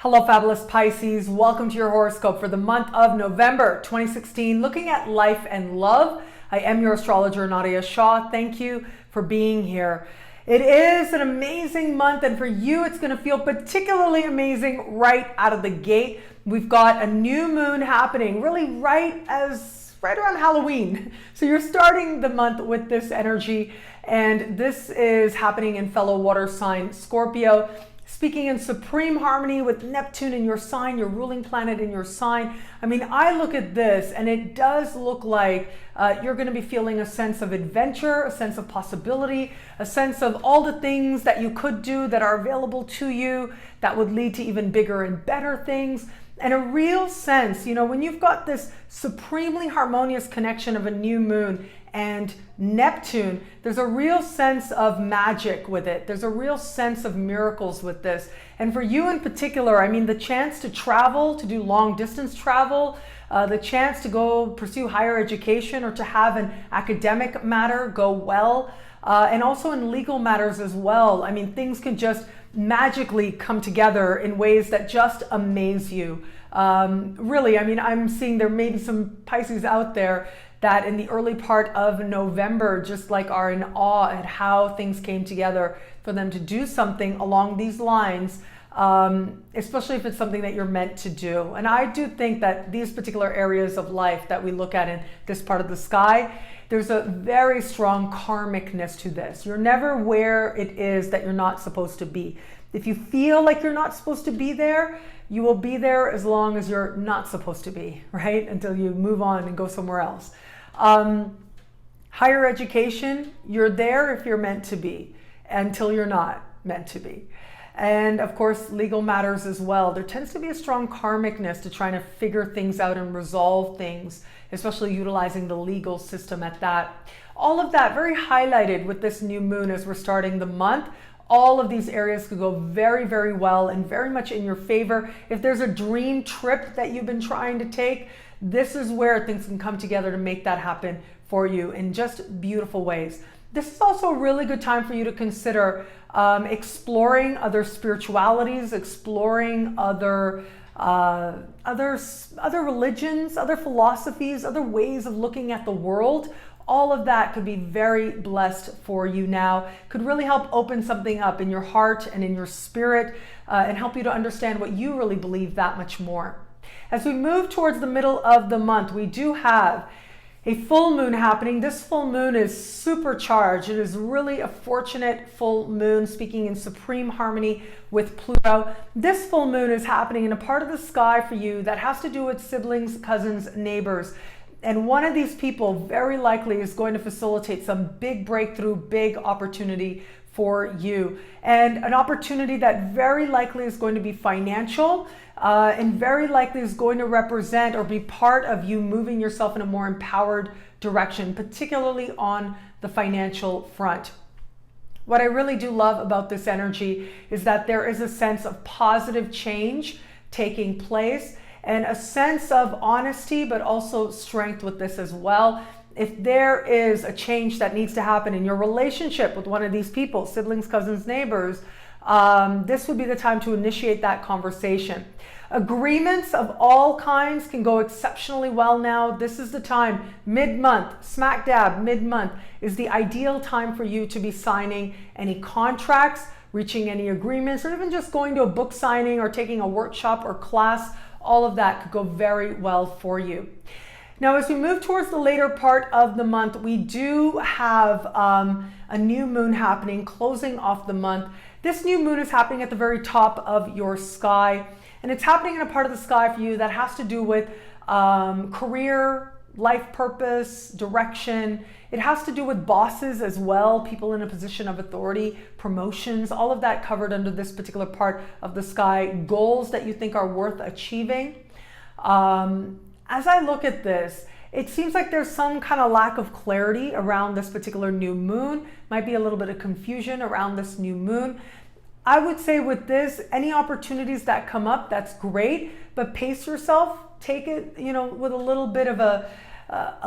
Hello, Fabulous Pisces. Welcome to your horoscope for the month of November 2016, looking at life and love. I am your astrologer, Nadiya Shah. Thank you for being here. It is an amazing month, and for you, it's going to feel particularly amazing right out of the gate. We've got a new moon happening really right around Halloween. So you're starting the month with this energy, and this is happening in fellow water sign Scorpio, speaking in supreme harmony with Neptune in your sign, your ruling planet in your sign. I mean, I look at this and it does look like you're going to be feeling a sense of adventure, a sense of possibility, a sense of all the things that you could do that are available to you that would lead to even bigger and better things. And a real sense, when you've got this supremely harmonious connection of a new moon and Neptune, there's a real sense of magic with it. There's a real sense of miracles with this. And for you in particular, I mean, the chance to travel, to do long distance travel, the chance to go pursue higher education or to have an academic matter go well, and also in legal matters as well. I mean, things can just magically come together in ways that just amaze you. Really, I mean, I'm seeing there may be some Pisces out there that in the early part of November just like are in awe at how things came together for them to do something along these lines, especially if it's something that you're meant to do. And I do think that these particular areas of life that we look at in this part of the sky, there's a very strong karmicness to this. You're never where it is that you're not supposed to be. If you feel like you're not supposed to be there, you will be there as long as you're not supposed to be, right? Until you move on and go somewhere else. Higher education, you're there if you're meant to be until you're not meant to be. And of course, legal matters as well. There tends to be a strong karmicness to trying to figure things out and resolve things, especially utilizing the legal system at that. All of that very highlighted with this new moon as we're starting the month. All of these areas could go very, very well and very much in your favor. If there's a dream trip that you've been trying to take, this is where things can come together to make that happen for you in just beautiful ways. This is also a really good time for you to consider exploring other spiritualities, exploring other religions, other philosophies, other ways of looking at the world. All of that could be very blessed for you now. Could really help open something up in your heart and in your spirit and help you to understand what you really believe that much more. As we move towards the middle of the month, we do have a full moon happening. This full moon is supercharged. It is really a fortunate full moon, speaking in supreme harmony with Pluto. This full moon is happening in a part of the sky for you that has to do with siblings, cousins, neighbors. And one of these people very likely is going to facilitate some big breakthrough, big opportunity for you. And an opportunity that very likely is going to be financial and very likely is going to represent or be part of you moving yourself in a more empowered direction, particularly on the financial front. What I really do love about this energy is that there is a sense of positive change taking place and a sense of honesty, but also strength with this as well. If there is a change that needs to happen in your relationship with one of these people, siblings, cousins, neighbors, this would be the time to initiate that conversation. Agreements of all kinds can go exceptionally well now. This is the time, mid-month, smack dab, mid-month is the ideal time for you to be signing any contracts, reaching any agreements, or even just going to a book signing or taking a workshop or class. All of that could go very well for you. Now, as we move towards the later part of the month, we do have a new moon happening, closing off the month. This new moon is happening at the very top of your sky, and it's happening in a part of the sky for you that has to do with career, life purpose, direction. It has to do with bosses as well, people in a position of authority, promotions, all of that covered under this particular part of the sky, goals that you think are worth achieving. As I look at this, it seems like there's some kind of lack of clarity around this particular new moon. Might be a little bit of confusion around this new moon. I would say with this, any opportunities that come up, that's great, but pace yourself. Take it, with a little bit of a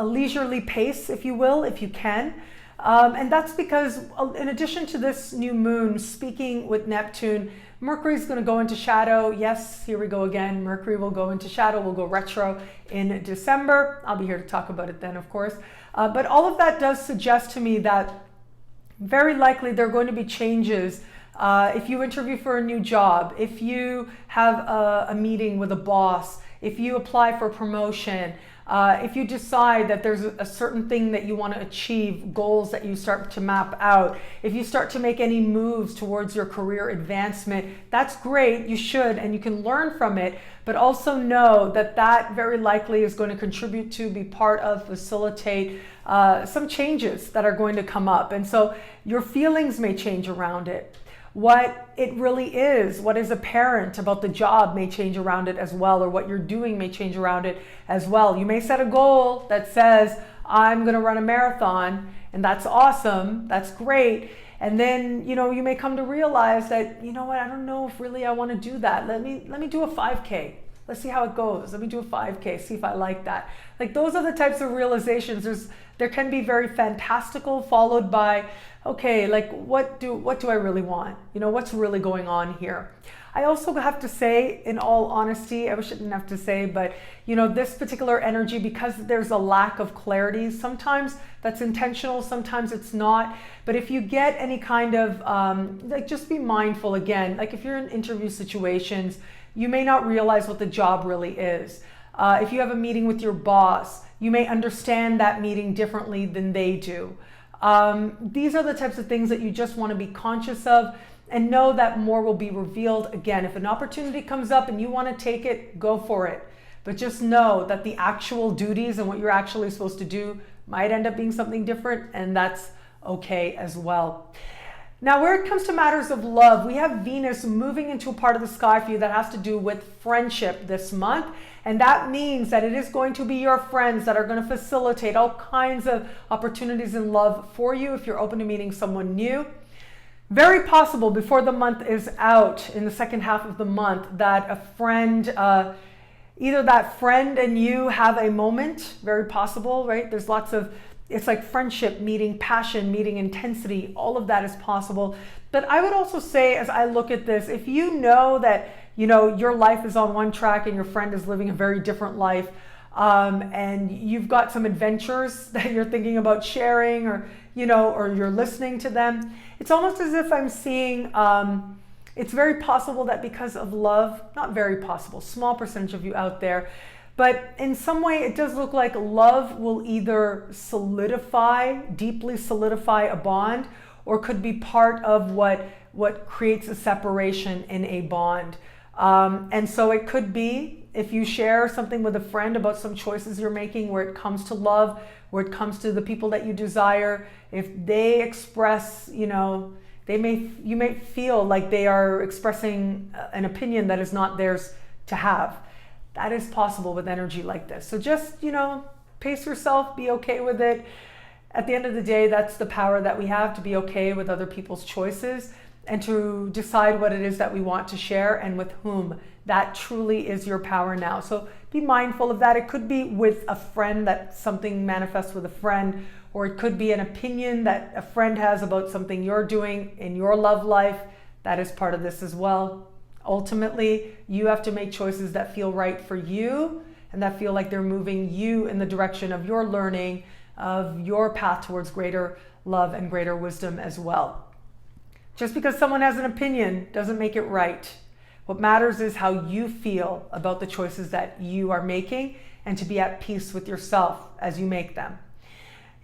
leisurely pace, if you will, if you can. And that's because in addition to this new moon speaking with Neptune, Mercury is going to go into shadow. Yes, here we go again. Mercury will go into shadow, will go retro in December. I'll be here to talk about it then, of course. But all of that does suggest to me that very likely there are going to be changes. If you interview for a new job, if you have a meeting with a boss, if you apply for promotion, if you decide that there's a certain thing that you want to achieve, goals that you start to map out, if you start to make any moves towards your career advancement, that's great, you should, and you can learn from it, but also know that that very likely is going to contribute to, be part of, facilitate some changes that are going to come up. And so your feelings may change around it. What it really is, what is apparent about the job may change around it as well, or what you're doing may change around it as well. You may set a goal that says, I'm going to run a marathon, and that's awesome, that's great. And then, you may come to realize that, you know what, I don't know if really I want to do that. Let me do a 5K. Let's see how it goes. Let me do a 5K, see if I like that. Like, those are the types of realizations. There can be very fantastical, followed by, okay, like what do I really want? What's really going on here? I also have to say, in all honesty, I wish I didn't have to say, but this particular energy, because there's a lack of clarity, sometimes that's intentional, sometimes it's not. But if you get any kind of, just be mindful again, like if you're in interview situations, you may not realize what the job really is. If you have a meeting with your boss, you may understand that meeting differently than they do. These are the types of things that you just want to be conscious of, and know that more will be revealed. Again, if an opportunity comes up and you want to take it, go for it. But just know that the actual duties and what you're actually supposed to do might end up being something different, and that's okay as well. Now, where it comes to matters of love, we have Venus moving into a part of the sky for you that has to do with friendship this month. And that means that it is going to be your friends that are going to facilitate all kinds of opportunities in love for you if you're open to meeting someone new. Very possible before the month is out, in the second half of the month, that a friend, either that friend and you have a moment, very possible, right? There's lots of, it's like friendship meeting passion, meeting intensity, all of that is possible. But I would also say, as I look at this, if you know that, your life is on one track and your friend is living a very different life, and you've got some adventures that you're thinking about sharing, or, or you're listening to them, it's almost as if I'm seeing, it's very possible that because of love, not very possible, small percentage of you out there, but in some way it does look like love will either deeply solidify a bond, or could be part of what creates a separation in a bond. And so it could be, if you share something with a friend about some choices you're making where it comes to love, where it comes to the people that you desire, if they express, you may feel like they are expressing an opinion that is not theirs to have. That is possible with energy like this. So just, pace yourself, be okay with it. At the end of the day, that's the power that we have, to be okay with other people's choices and to decide what it is that we want to share and with whom. That truly is your power now. So be mindful of that. It could be with a friend, that something manifests with a friend, or it could be an opinion that a friend has about something you're doing in your love life. That is part of this as well. Ultimately, you have to make choices that feel right for you and that feel like they're moving you in the direction of your learning, of your path towards greater love and greater wisdom as well. Just because someone has an opinion doesn't make it right. What matters is how you feel about the choices that you are making, and to be at peace with yourself as you make them.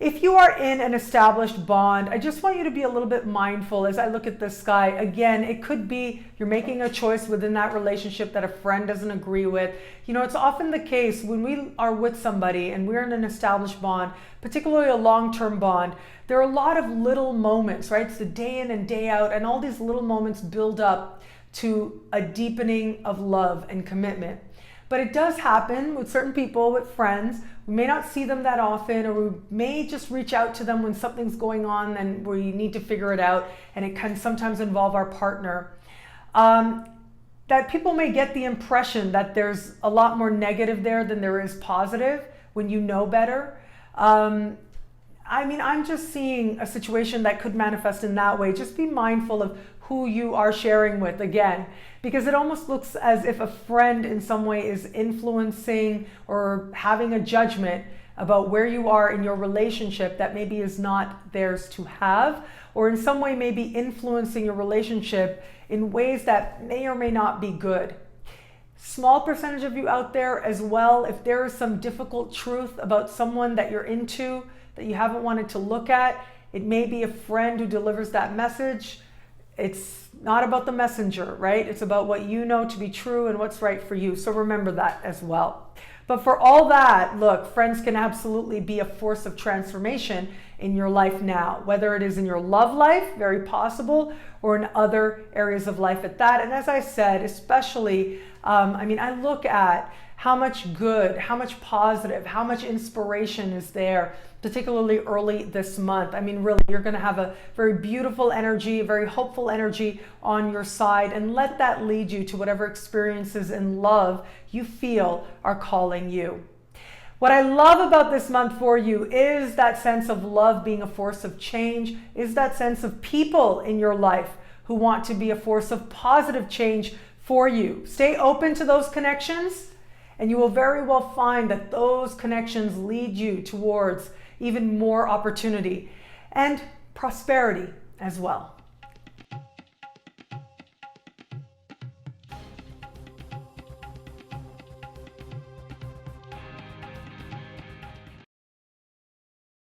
If you are in an established bond, I just want you to be a little bit mindful as I look at this sky. Again, it could be you're making a choice within that relationship that a friend doesn't agree with. It's often the case when we are with somebody and we're in an established bond, particularly a long-term bond, there are a lot of little moments, right? It's the day in and day out, and all these little moments build up to a deepening of love and commitment. But it does happen with certain people, with friends. We may not see them that often, or we may just reach out to them when something's going on and we need to figure it out, and it can sometimes involve our partner. That people may get the impression that there's a lot more negative there than there is positive when you know better. I mean, I'm just seeing a situation that could manifest in that way. Just be mindful of who you are sharing with, again, because it almost looks as if a friend in some way is influencing or having a judgment about where you are in your relationship that maybe is not theirs to have, or in some way maybe influencing your relationship in ways that may or may not be good. Small percentage of you out there as well, if there is some difficult truth about someone that you're into that you haven't wanted to look at, it may be a friend who delivers that message. It's not about the messenger, right? It's about what you know to be true and what's right for you. So remember that as well. But for all that, look, friends can absolutely be a force of transformation in your life now, whether it is in your love life, very possible, or in other areas of life at that. And as I said, especially, I look at how much good, how much positive, how much inspiration is there, particularly early this month. I mean, really, you're going to have a very beautiful energy, a very hopeful energy on your side, and let that lead you to whatever experiences in love you feel are calling you. What I love about this month for you is that sense of love being a force of change, is that sense of people in your life who want to be a force of positive change for you. Stay open to those connections, and you will very well find that those connections lead you towards even more opportunity and prosperity as well.